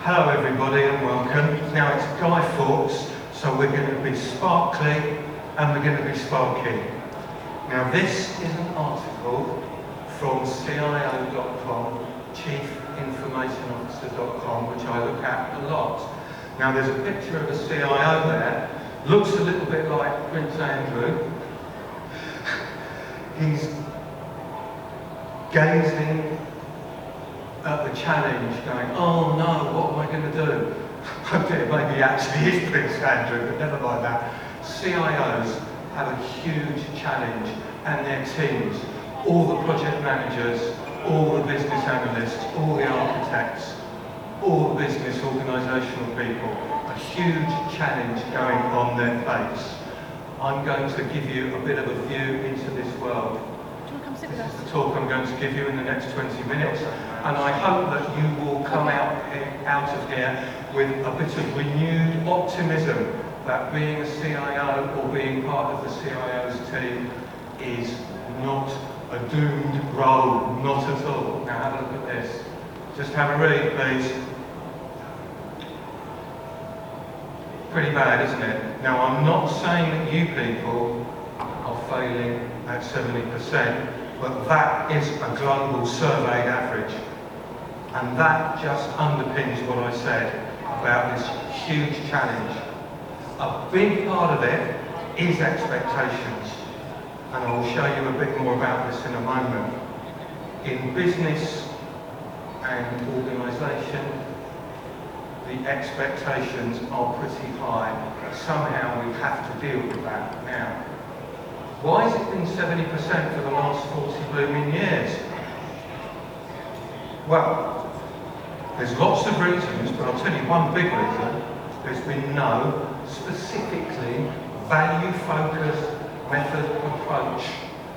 Hello everybody and welcome. Now it's Guy Fawkes, so we're going to be sparkly and we're going to be sparky. Now this is an article from CIO.com, chiefinformationofficer.com, which I look at a lot. Now there's a picture of a CIO there, looks a little bit like Prince Andrew. He's gazing at the challenge, going, oh no, what am I going to do? Maybe actually is Prince Andrew, but never mind that. CIOs have a huge challenge, and their teams, all the project managers, all the business analysts, all the architects, all the business organisational people, a huge challenge going on their plates. I'm going to give you a bit of a view into this world. This is the talk I'm going to give you in the next 20 minutes, and I hope that you will come out of here with a bit of renewed optimism that being a CIO or being part of the CIO's team is not a doomed role, not at all. Now have a look at this. Just have a read, please. Pretty bad, isn't it? Now I'm not saying that you people are failing at 70%. But that is a global surveyed average. And that just underpins what I said about this huge challenge. A big part of it is expectations. And I will show you a bit more about this in a moment. In business and organisation, the expectations are pretty high. Somehow we have to deal with that now. Why has it been 70% for the last 40 blooming years? Well, there's lots of reasons, but I'll tell you one big reason. There's been no specifically value-focused method approach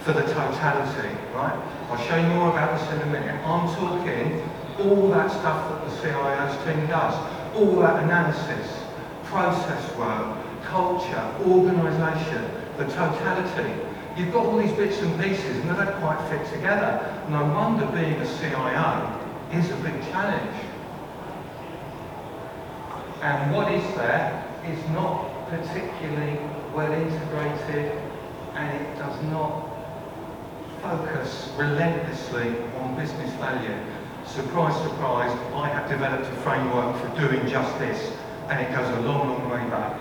for the totality, right? I'll show you more about this in a minute. I'm talking all that stuff that the CIO's team does, all that analysis, process work, culture, organisation, the totality. You've got all these bits and pieces and they don't quite fit together. No wonder being a CIO is a big challenge. And what is there is not particularly well integrated, and it does not focus relentlessly on business value. Surprise, surprise, I have developed a framework for doing just this, and it goes a long, long way back.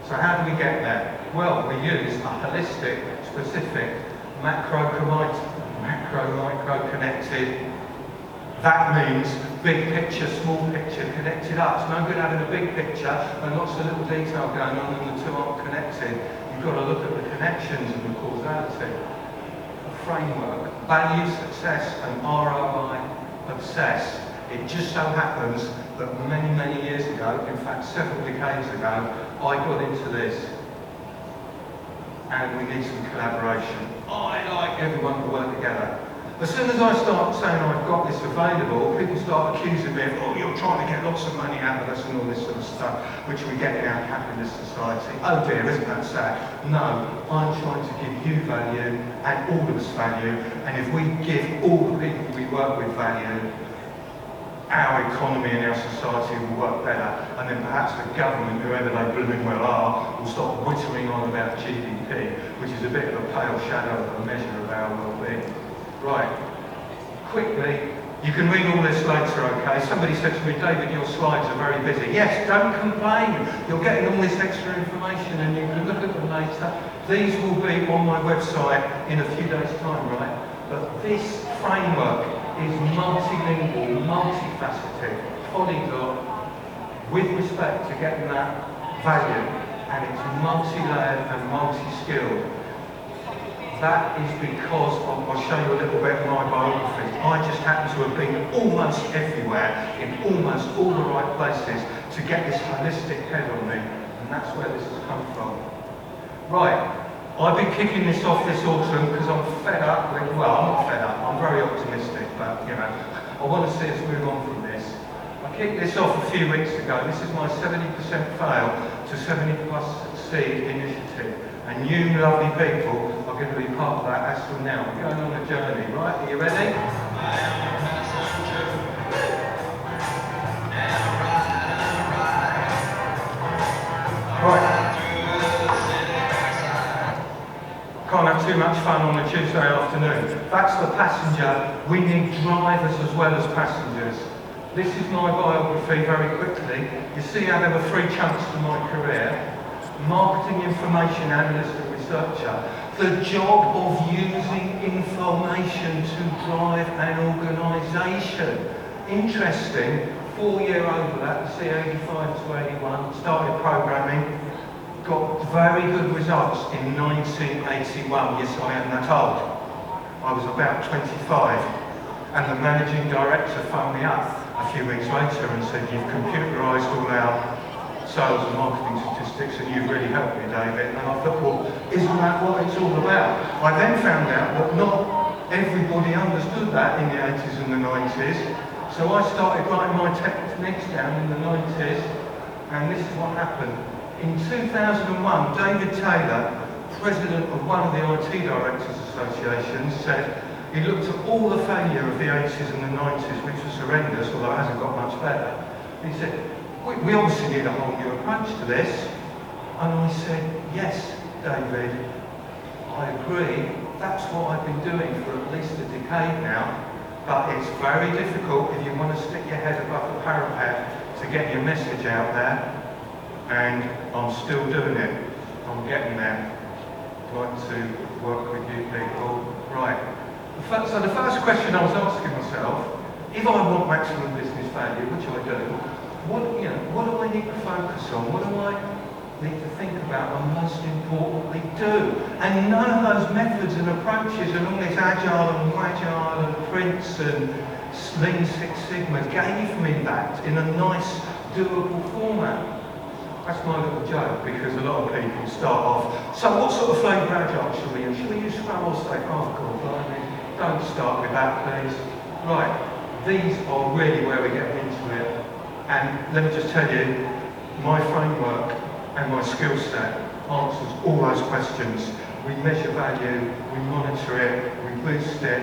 So how do we get there? Well, we use a holistic, specific, macro-micro connected. That means big picture, small picture, connected up. It's no good having a big picture and lots of little detail going on and the two aren't connected. You've got to look at the connections and the causality. A framework, value, success and ROI obsessed. It just so happens that many, many years ago, in fact several decades ago, I got into this. And we need some collaboration. I like everyone to work together. As soon as I start saying I've got this available, people start accusing me of, oh, you're trying to get lots of money out of us and all this sort of stuff, which we get in our capitalist society. Oh dear, isn't that sad? No, I'm trying to give you value and all of us value, and if we give all the people we work with value, our economy and our society will work better, and then perhaps the government, whoever they blooming well are, will stop whittling on about GDP, which is a bit of a pale shadow of a measure of our well-being. Right, quickly, you can read all this later, okay? Somebody said to me, David, your slides are very busy. Yes, don't complain. You're getting all this extra information and you can look at them later. These will be on my website in a few days' time, right? But this framework is multilingual, multifaceted, polyglot, with respect to getting that value, and it's multi-layered and multi-skilled. That is because, I'll show you a little bit of my biography, I just happen to have been almost everywhere, in almost all the right places, to get this holistic head on me, and that's where this has come from. Right. I've been kicking this off this autumn because I'm fed up with, well, I'm not fed up, I'm very optimistic, but, you know, I want to see us move on from this. I kicked this off a few weeks ago. This is my 70% fail to 70+ succeed initiative. And you lovely people are going to be part of that as from now. We're going on a journey, right? Are you ready? too much fun on a Tuesday afternoon. That's the passenger. We need drivers as well as passengers. This is my biography very quickly. You see how there were 3 chunks to my career. Marketing, information analyst and researcher. The job of using information to drive an organisation. Interesting, 4-year overlap, C85 to 81, started programming, got very good results in 1981. Yes, I am that old. I was about 25, and the managing director phoned me up a few weeks later and said, "You've computerised all our sales and marketing statistics and you've really helped me, David." And I thought, well, isn't that what it's all about? I then found out that not everybody understood that in the 80s and the 90s. So I started writing my techniques down in the 90s, and this is what happened. In 2001, David Taylor, president of one of the IT Directors Associations, said he looked at all the failure of the 80s and the 90s, which was horrendous, although it hasn't got much better. He said, we obviously need a whole new approach to this. And I said, yes, David, I agree. That's what I've been doing for at least a decade now. But it's very difficult if you want to stick your head above the parapet to get your message out there. And I'm still doing it. I'm getting there. I'd like to work with you people. Right. So the first question I was asking myself, if I want maximum business value, which I do, what do I need to focus on? What do I need to think about and most importantly do? And none of those methods and approaches and all this agile and Prince and Lean Six Sigma gave me that in a nice, doable format. That's my little joke, because a lot of people start off, so what sort of flavour agile should we use? Should we use Scrum or Safe? Oh, God, blimey. Don't start with that, please. Right, these are really where we get into it. And let me just tell you, my framework and my skill set answers all those questions. We measure value, we monitor it, we boost it.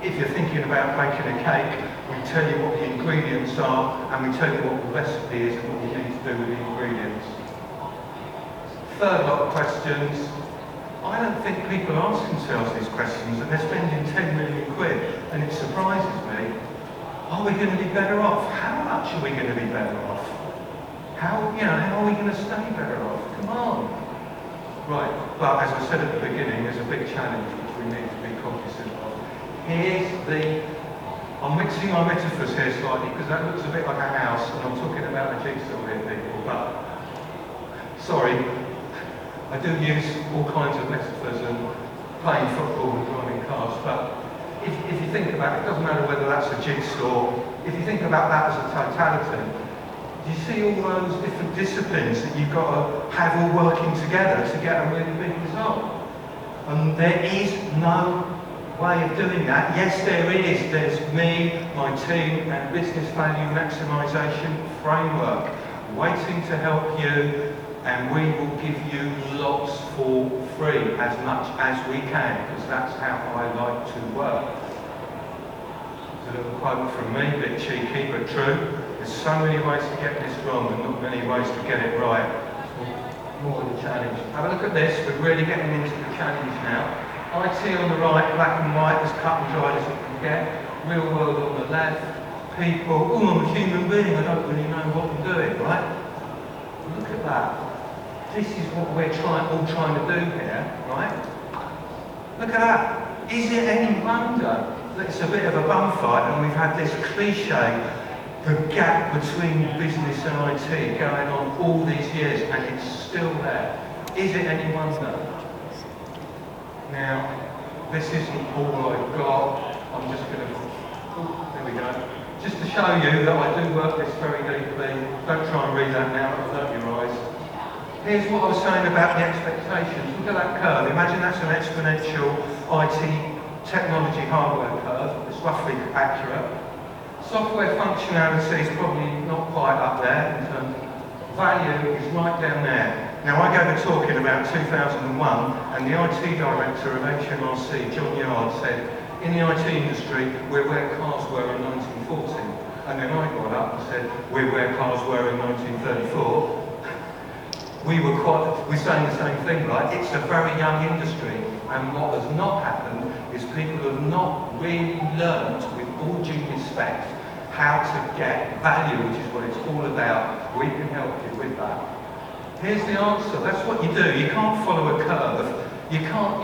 If you're thinking about baking a cake, we tell you what the ingredients are, and we tell you what the recipe is and what you need to do with the ingredients. Third lot of questions. I don't think people ask themselves these questions, and they're spending 10 million quid, and it surprises me. Are we going to be better off? How much are we going to be better off? How are we going to stay better off? Come on. Right, but as I said at the beginning, there's a big challenge which we need to be cognizant of. I'm mixing my metaphors here slightly because that looks a bit like a house, and I'm talking about a jigsaw here, people, but sorry, I do use all kinds of metaphors and playing football and driving cars, but if you think about it, it doesn't matter whether that's a jigsaw, if you think about that as a totality, you see all those different disciplines that you've got to have all working together to get a really big result. And there is no way of doing that. Yes, there is. There's me, my team, and business value maximisation framework waiting to help you, and we will give you lots for free, as much as we can, because that's how I like to work. There's a little quote from me, a bit cheeky but true. There's so many ways to get this wrong and not many ways to get it right. More of the challenge. Have a look at this. We're really getting into the challenge now. IT on the right, black and white, as cut and dried as you can get. Real world on the left. People, oh, I'm a human being, I don't really know what I'm doing, right? Look at that. This is what we're all trying to do here, right? Look at that. Is it any wonder that it's a bit of a bum fight and we've had this cliche, the gap between business and IT going on all these years, and it's still there? Is it any wonder? Now, this isn't all I've got. I'm just going to, there we go. Just to show you that I do work this very deeply. Don't try and read that now, it'll hurt your eyes. Here's what I was saying about the expectations. Look at that curve. Imagine that's an exponential IT technology hardware curve. It's roughly accurate. Software functionality is probably not quite up there in terms of value is right down there. Now, I gave a talk in about 2001, and the IT director of HMRC, John Yard, said, in the IT industry, we're where cars were in 1940. And then I got up and said, we're where cars were in 1934. we're saying the same thing, right? It's a very young industry, and what has not happened is people have not really learned, with all due respect, how to get value, which is what it's all about. We can help you with that. Here's the answer. That's what you do. You can't follow a curve. You can't,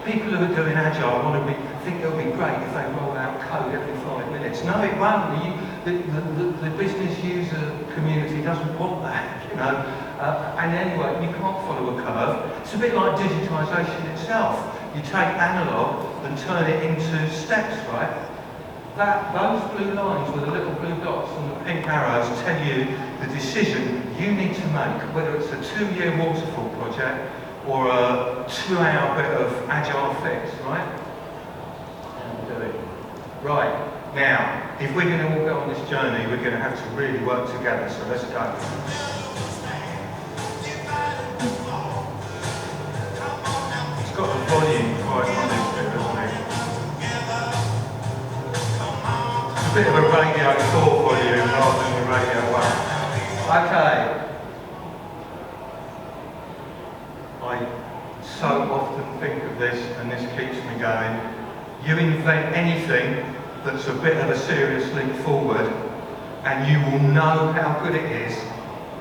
people who are doing Agile think it'll be great if they roll out code every 5 minutes. No, it won't. The business user community doesn't want that, and anyway, you can't follow a curve. It's a bit like digitisation itself. You take analogue and turn it into steps, right? Those blue lines with the little blue dots and the pink arrows tell you the decision you need to make, whether it's a 2-year waterfall project or a 2-hour bit of Agile fix, right? Right, now, if we're going to all go on this journey, we're going to have to really work together, so let's go. It's got the volume quite on this bit, doesn't it? It's a bit of a Radio 4 volume rather than the Radio 1. Okay. I so often think of this, and this keeps me going. You invent anything that's a bit of a serious leap forward, and you will know how good it is,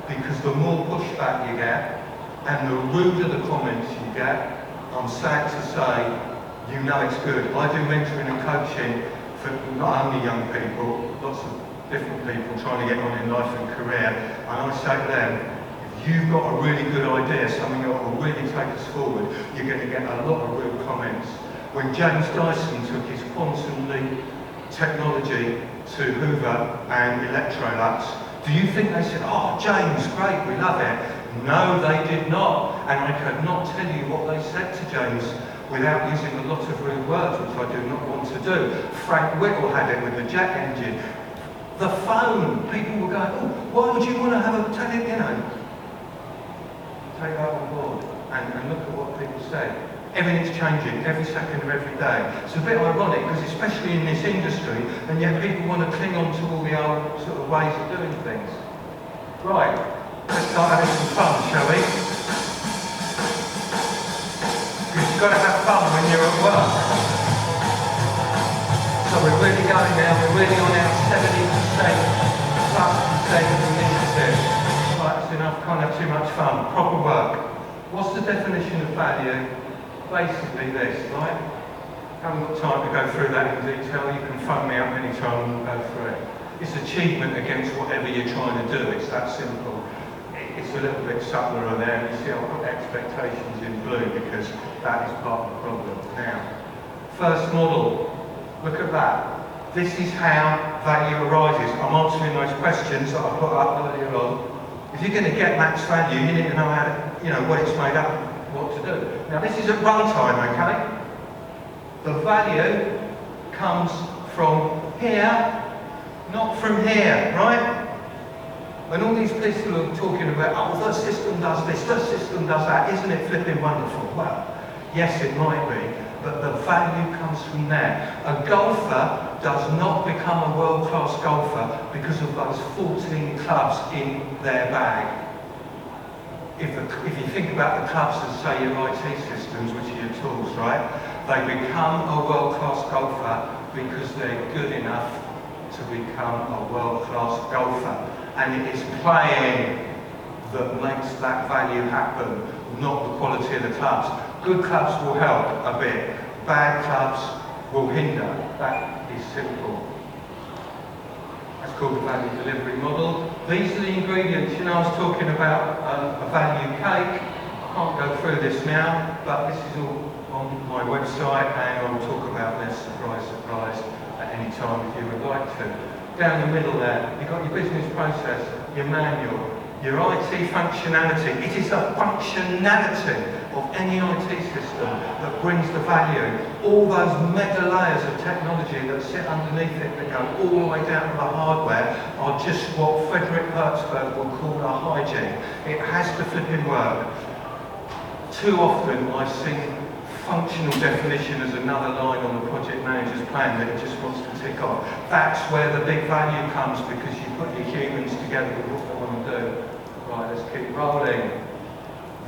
because the more pushback you get, and the ruder the comments you get, I'm sad to say, you know it's good. I do mentoring and coaching for not only young people, lots of different people trying to get on in life and career, and I say to them, if you've got a really good idea, something that will really take us forward, you're going to get a lot of real comments. When James Dyson took his quantum leap technology to Hoover and Electrolux, do you think they said, oh, James, great, we love it? No, they did not. And I could not tell you what they said to James without using a lot of rude words, which I do not want to do. Frank Whittle had it with the jet engine. The phone, people were going, oh, why would you want to have a take that on board and look at what people say. Everything's changing every second of every day. It's a bit ironic because especially in this industry, and yet people want to cling on to all the old sort of ways of doing things. Right, let's start having some fun, shall we? Because you've got to have fun when you're at work. So we're really going now, we're really on our 70% initiative. Right, that's enough, can't have too much fun. Proper work. What's the definition of value? Basically this, right? Haven't got time to go through that in detail. You can phone me up any time and we'll go through it. It's achievement against whatever you're trying to do. It's that simple. It's a little bit subtler there. You see I've put expectations in blue because that is part of the problem. Now, first model. Look at that. This is how value arises. I'm answering those questions that I put up earlier on. If you're going to get max value, you need to know how to, what it's made up of. What to do. Now this is at runtime, okay? The value comes from here, not from here, right? When all these people are talking about, oh, the system does this, the system does that, isn't it flipping wonderful? Well, yes it might be, but the value comes from there. A golfer does not become a world-class golfer because of those 14 clubs in their bag. If you think about the clubs as, say, your IT systems, which are your tools, right? They become a world-class golfer because they're good enough to become a world-class golfer. And it is playing that makes that value happen, not the quality of the clubs. Good clubs will help a bit. Bad clubs will hinder. That is simple. That's called the value delivery model. These are the ingredients. I was talking about a value cake. I can't go through this now, but this is all on my website, and I will talk about this, surprise, surprise, at any time if you would like to. Down the middle there, you've got your business process, your manual, your IT functionality. It is the functionality of any IT system that brings the value. All those mega layers of technology that sit underneath it that go all the way down to the hardware are just what Frederick Hertzberg will call a hygiene. It has to flipping work. Too often I've seen functional definition as another line on the project manager's plan that it just wants to tick off. That's where the big value comes, because you put your humans together with what they want to do. Right, let's keep rolling.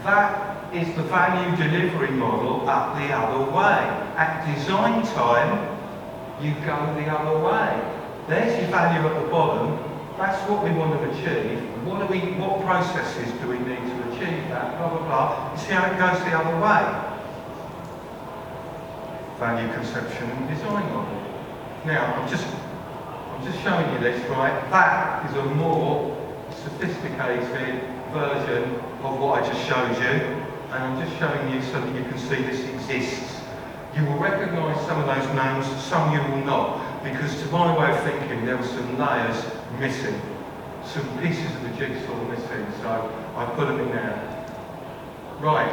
That is the value delivery model up the other way. At design time, you go the other way. There's your value at the bottom. That's what we want to achieve. What processes do we need to achieve that? Blah, blah, blah. You see how it goes the other way? Value conception and design model. Now, I'm just showing you this, right? That is a more sophisticated version of what I just showed you. And I'm just showing you so that you can see this exists. You will recognise some of those names, some you will not, because to my way of thinking, there were some layers missing, some pieces of the jigsaw missing, so I put them in there. Right.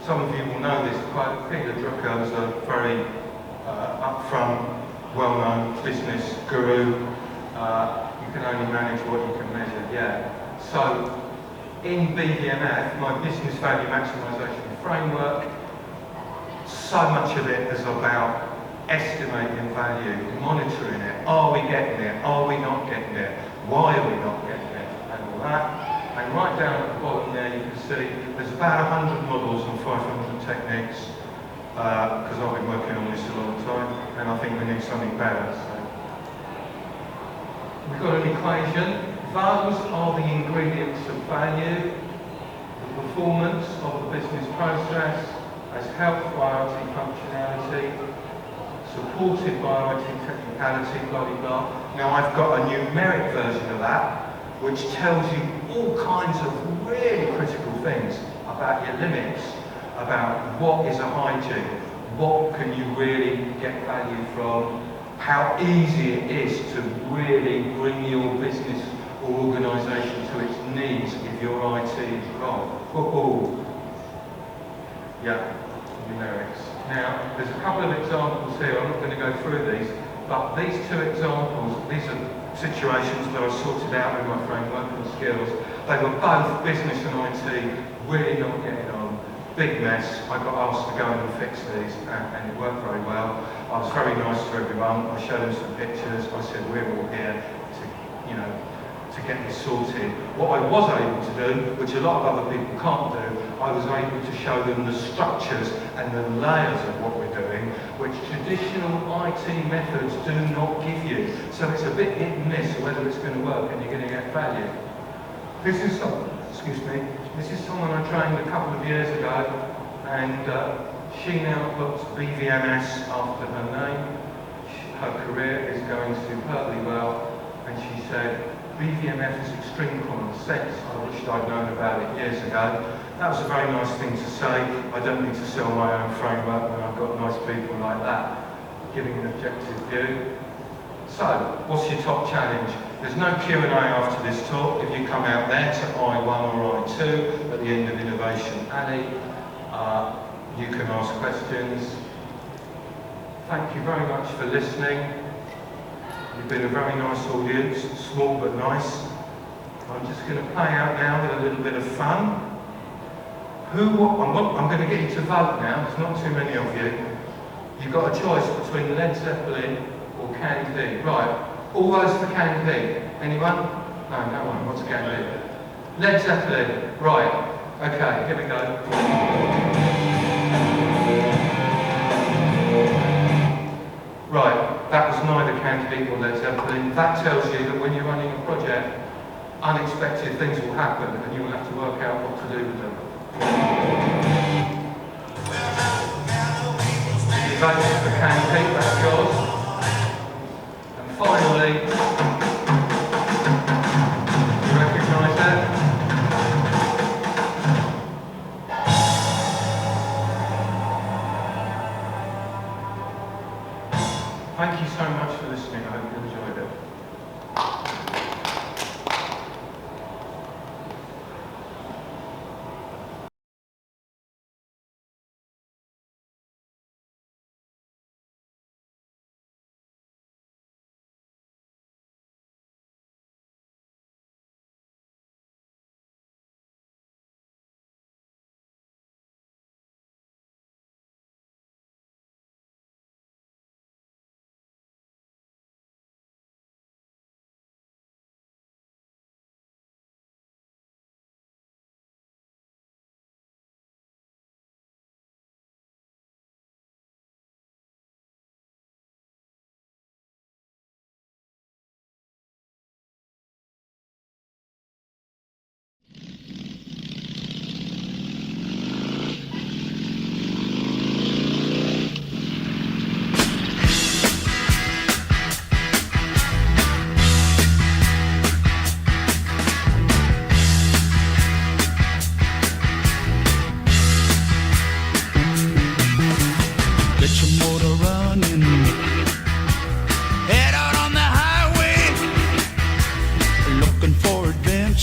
Some of you will know this, but Peter Drucker was a very upfront, well-known business guru. You can only manage what you can measure, yeah. So, in BVMF, my business value maximisation framework, so much of it is about estimating value, monitoring it. Are we getting it? Are we not getting it? Why are we not getting it? And all that. And right down at the bottom there, you can see there's about 100 models and 500 techniques, because I've been working on this a long time, and I think we need something better. So. We've got an equation. Those are the ingredients of value. The performance of the business process as helped by IT functionality, supported by IT technicality, blah, blah, blah. Now I've got a numeric version of that, which tells you all kinds of really critical things about your limits, about what is a hygiene, what can you really get value from, how easy it is to really bring your business or organisation to its knees if your IT is wrong. Yeah, numerics. Now, there's a couple of examples here, I'm not going to go through these, but these two examples, these are situations that I sorted out with my framework and skills. They were both business and IT, really not getting on. Big mess. I got asked to go and fix these, and it worked very well. I was very nice to everyone. I showed them some pictures. I said, we're all here to get this sorted. What I was able to do, which a lot of other people can't do, I was able to show them the structures and the layers of what we're doing, which traditional IT methods do not give you. So it's a bit hit and miss whether it's going to work and you're going to get value. This is someone I trained a couple of years ago, and she now puts BVMS after her name. Her career is going superbly well, and she said, BVMF is extreme common sense. I wished I'd known about it years ago. That was a very nice thing to say. I don't need to sell my own framework when I've got nice people like that giving an objective view. So, what's your top challenge? There's no Q&A after this talk. If you come out there to I1 or I2 at the end of Innovation Alley, you can ask questions. Thank you very much for listening. You've been a very nice audience, small but nice. I'm just going to play out now with a little bit of fun. I'm going to get you to vote now, there's not too many of you. You've got a choice between Led Zeppelin or Canned Pig. Right, all those for Canned Pig. Anyone? No, no one. What's Canned Pig? Led Zeppelin. Right, okay, here we go. Right, that was neither Canned Pig or Led Zeppelin. That tells you that when you're running a project, unexpected things will happen and you will have to work out what to do with them. You voted for Canned Pig, that's yours. And finally, you recognise that? Thank you so much for listening. I hope you enjoyed it.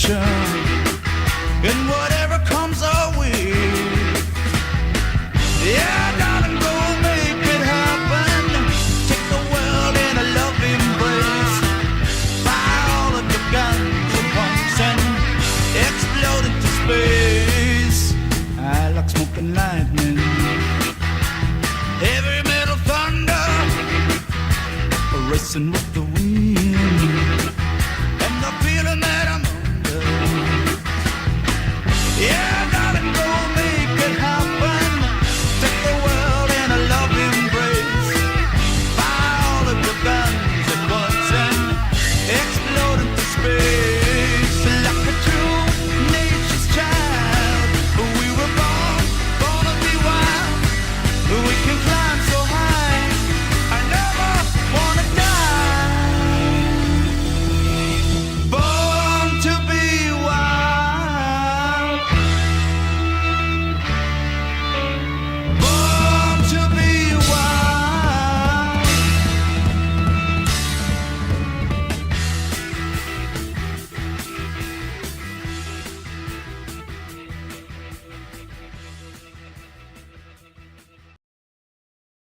future.